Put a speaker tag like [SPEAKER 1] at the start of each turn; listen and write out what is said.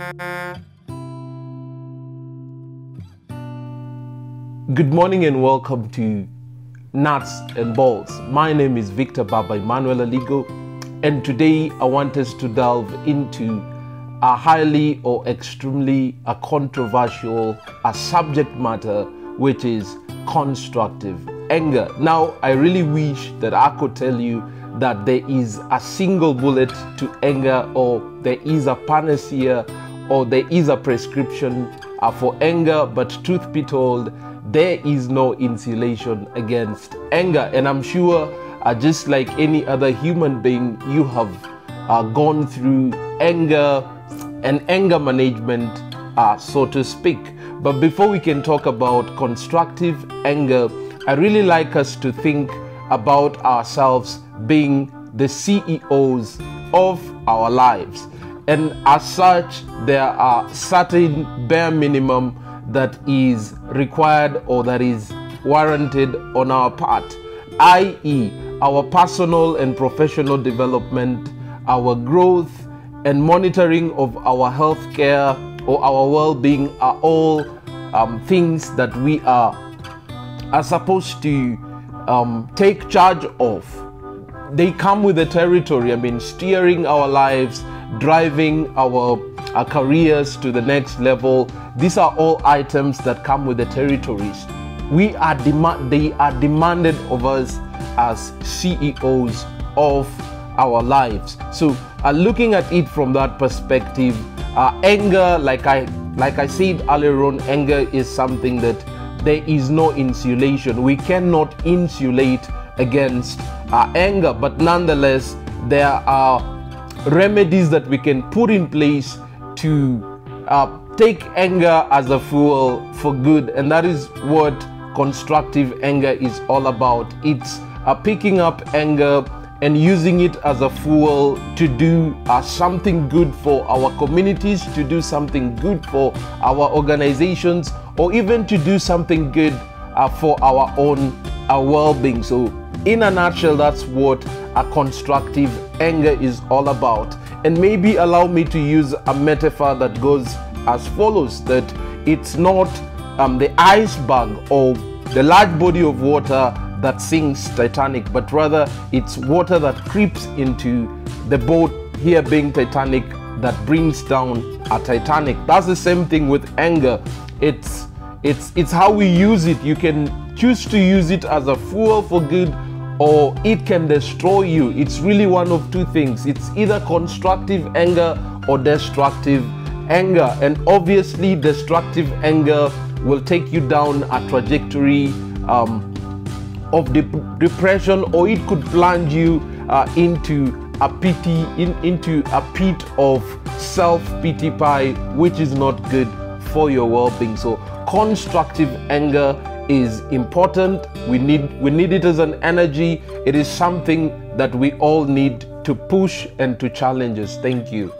[SPEAKER 1] Good morning and welcome to Nuts and Bolts. My name is Victor Baba Emmanuel Aligo, and today I want us to delve into a highly or extremely controversial subject matter, which is constructive anger. Now, I really wish that I could tell you that there is a single bullet to anger, or there is a panacea, or there is a prescription for anger, but truth be told, there is no insulation against anger. And I'm sure just like any other human being, you have gone through anger and anger management, so to speak. But before we can talk about constructive anger, I really like us to think about ourselves being the CEOs of our lives. And as such, there are certain bare minimum that is required or that is warranted on our part, i.e. our personal and professional development, our growth and monitoring of our health care or our well-being are all things that we are supposed to take charge of. They come with the territory. I mean, steering our lives, driving our careers to the next level. These are all items that come with the territories. They are demanded of us as CEOs of our lives. So looking at it from that perspective, anger, like I said earlier on, anger is something that there is no insulation. We cannot insulate against anger, but nonetheless, there are remedies that we can put in place to take anger as a fuel for good, and that is what constructive anger is all about. It's picking up anger and using it as a fuel to do something good for our communities, to do something good for our organizations, or even to do something good for our own well-being. So in a nutshell, that's what a constructive anger is all about. And maybe allow me to use a metaphor that goes as follows, that it's not the iceberg or the large body of water that sinks Titanic, but rather it's water that creeps into the boat, here being Titanic, that brings down a Titanic. That's the same thing with anger. It's how we use it. You can choose to use it as a fuel for good, or it can destroy you. It's really one of two things. It's either constructive anger or destructive anger. And obviously, destructive anger will take you down a trajectory of depression, or it could plunge you into a pit of self-pity pie, which is not good for your well-being. So constructive anger is important. We need it as an energy. It is something that we all need to push and to challenge us. Thank you.